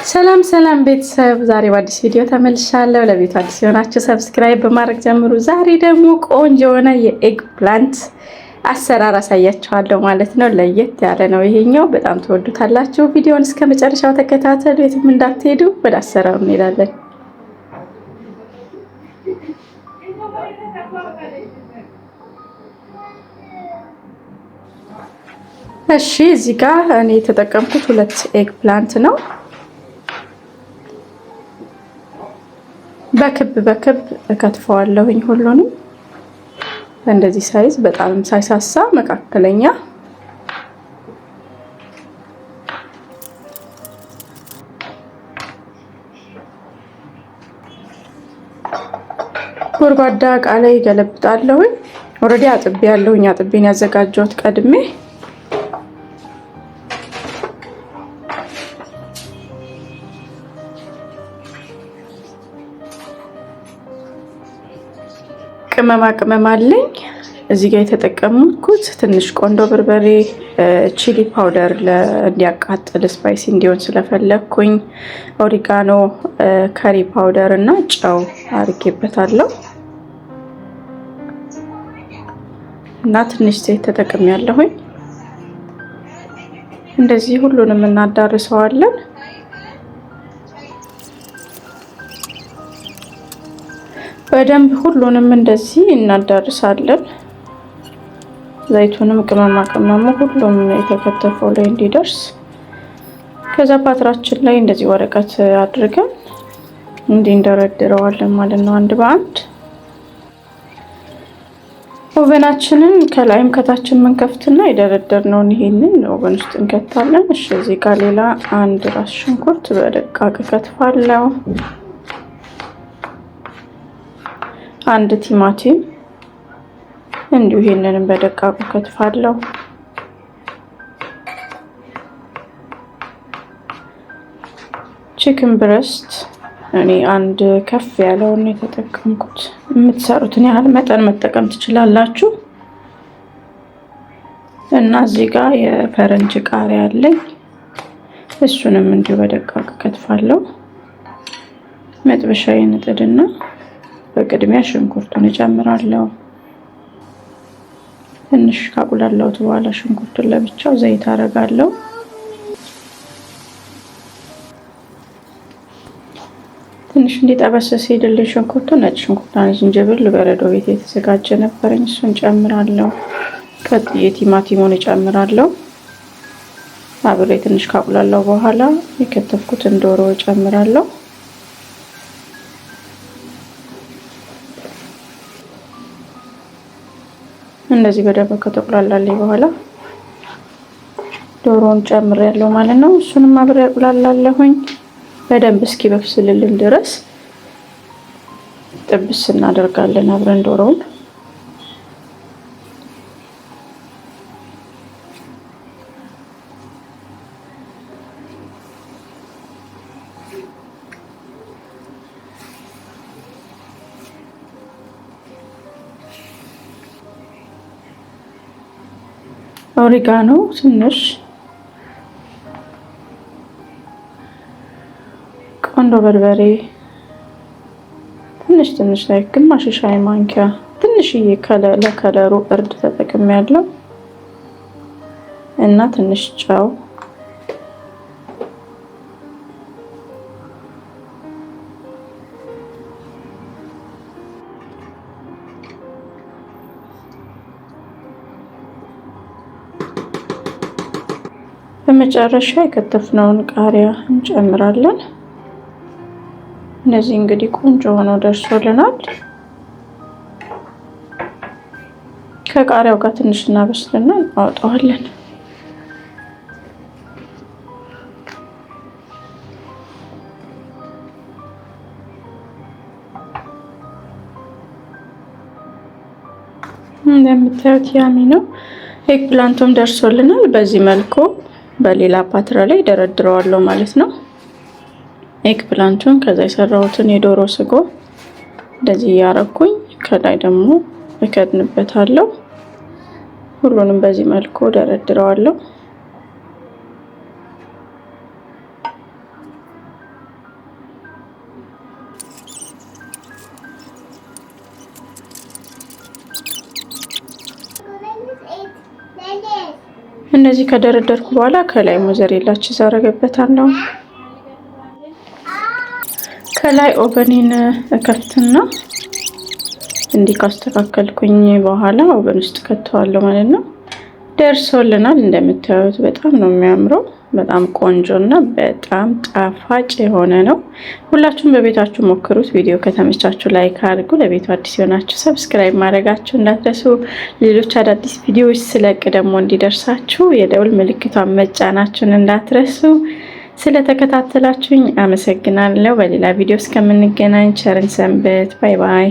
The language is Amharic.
ሰላም ሰላም ቤተሰብ፣ ዛሬ በአዲስ ቪዲዮ ተመልሻለሁ። ለቤቱ አዲስ የሆናችሁ ሰብስክራይብ በማድረግ ጀምሩ። ዛሬ ደግሞ ቆንጆ የሆነ የኤግ ፕላንት አሰራር አሳያችኋለሁ ማለት ነው። ለየት ያለ ነው ይሄኛው፣ በጣም ትወዱታላችሁ። ቪዲዮውን እስከ መጨረሻው ተከታተሉ፣ የትም እንዳትሄዱ። ወደ አሰራሩ እንሄዳለን። እሺ፣ እዚህ ጋር እኔ የተጠቀምኩት 2 ኤግ ፕላንት ነው። በክብ እከትፈዋለሁኝ ሁሉንም እንደዚህ ሳይዝ፣ በጣም ሳይሳሳ መካከለኛ። ጎድጓዳ እቃ ላይ ገለብጣለሁኝ። ኦልሬዲ አጥቤያለሁኝ። አጥቤን ያዘጋጀሁት ቀድሜ። ቅመም አለኝ እዚህ ጋር የተጠቀምኩት ትንሽ ቆንዶ በርበሬ፣ ቺሊ ፓውደር እንዲያቃጥል ስፓይሲ እንዲሆን ስለፈለኩኝ፣ ኦሪጋኖ፣ ከሪ ፓውደር እና ጨው አድርጌበታለሁ እና ትንሽ ዘይት ተጠቅሜያለሁኝ። እንደዚህ ሁሉንም እናዳርሰዋለን። በደንብ ሁሉንም እንደዚህ እናዳርሳለን። ዘይቱንም ቅመሙ ሁሉም የተከተፈው ላይ እንዲደርስ። ከዛ ፓትራችን ላይ እንደዚህ ወረቀት አድርገን እንደረድረዋለን ማለት ነው፣ አንድ በአንድ። ኦቨናችንን ከላይም ከታችን መንከፍትና የደረደርነውን ይሄንን ኦቨን ውስጥ እንከታለን። እሺ፣ እዚህ ጋር ሌላ አንድ ራስ ሽንኩርት በደቃቅ ከትፋለሁ። አንድ ቲማቲም እንዲሁ ይሄንንም በደቃቁ ከትፋለሁ። ቺክን ብረስት እኔ አንድ ከፍ ያለውን የተጠቀምኩት። የምትሰሩትን ያህል መጠን መጠቀም ትችላላችሁ። እና እዚህ ጋር የፈረንጅ ቃሪያ አለኝ። እሱንም እንዲሁ በደቃቁ ከትፋለሁ። መጥበሻዬን እጥድና በቅድሚያ ሽንኩርቱን እጨምራለሁ። ትንሽ ካቁላላሁት በኋላ ሽንኩርቱን ለብቻው ዘይት አደርጋለሁ። ትንሽ እንዲጠበስ ሲልልኝ ሽንኩርቱ ነጭ ሽንኩርትና ዝንጅብል በረዶ ቤት የተዘጋጀ ነበረኝ፣ እሱን ጨምራለሁ። ቀጥዬ ቲማቲሙን እጨምራለሁ። አብሬ ትንሽ ካቁላላሁ በኋላ የከተፍኩትን ዶሮ እጨምራለሁ። እንደዚህ በደንብ ከተቁላላለኝ በኋላ ዶሮውን ጨምሬያለሁ ማለት ነው። እሱንም አብሬ አቁላላለሁኝ በደንብ እስኪበስልልን ድረስ ጥብስ እናደርጋለን አብረን ዶሮውን። ኦሪጋኖ ትንሽ፣ ቆንዶ በርበሬ ትንሽ ላይ ግማሽ ሻይ ማንኪያ ትንሽዬ ለከለሩ እርድ ተጠቅሜያለሁ እና ትንሽ ጨው። በመጨረሻ የከተፍነውን ቃሪያ እንጨምራለን። እነዚህ እንግዲህ ቆንጆ ሆኖ ደርሶልናል። ከቃሪያው ጋር ትንሽ እናበስልና እናወጣዋለን። እንደምታዩት ያሚ ነው። ኤግ ፕላንቱም ደርሶልናል። በዚህ መልኩ በሌላ ፓትራ ላይ ደረድረዋለሁ ማለት ነው። ኤግ ፕላንቱን ከዛ የሰራሁትን የዶሮ ስጎ እንደዚህ ያረኩኝ ከላይ ደግሞ እከድንበታለሁ። ሁሉንም በዚህ መልኩ ደረድረዋለሁ። እንደዚህ ከደረደርኩ በኋላ ከላይ ሞዘሬላ ቺዝ አደርግበታለሁ። ከላይ ኦቨኔን እከፍትና እንዲህ ካስተካከልኩኝ በኋላ ኦቨን ውስጥ ከተዋለሁ ማለት ነው። ደርሶልናል። እንደምታዩት በጣም ነው የሚያምረው። በጣም ቆንጆና በጣም ጣፋጭ የሆነ ነው። ሁላችሁም በቤታችሁ ሞክሩት። ቪዲዮ ከተመቻችሁ ላይክ አድርጉ። ለቤቱ አዲስ የሆናችሁ ሰብስክራይብ ማድረጋችሁ እንዳትረሱ። ሌሎች አዳዲስ ቪዲዮዎች ስለቅ ደግሞ እንዲደርሳችሁ የደውል ምልክቷን መጫናችሁን እንዳትረሱ። ስለተከታተላችሁኝ አመሰግናለሁ። በሌላ ቪዲዮ እስከምንገናኝ ቸርን ሰንብት። ባይ ባይ።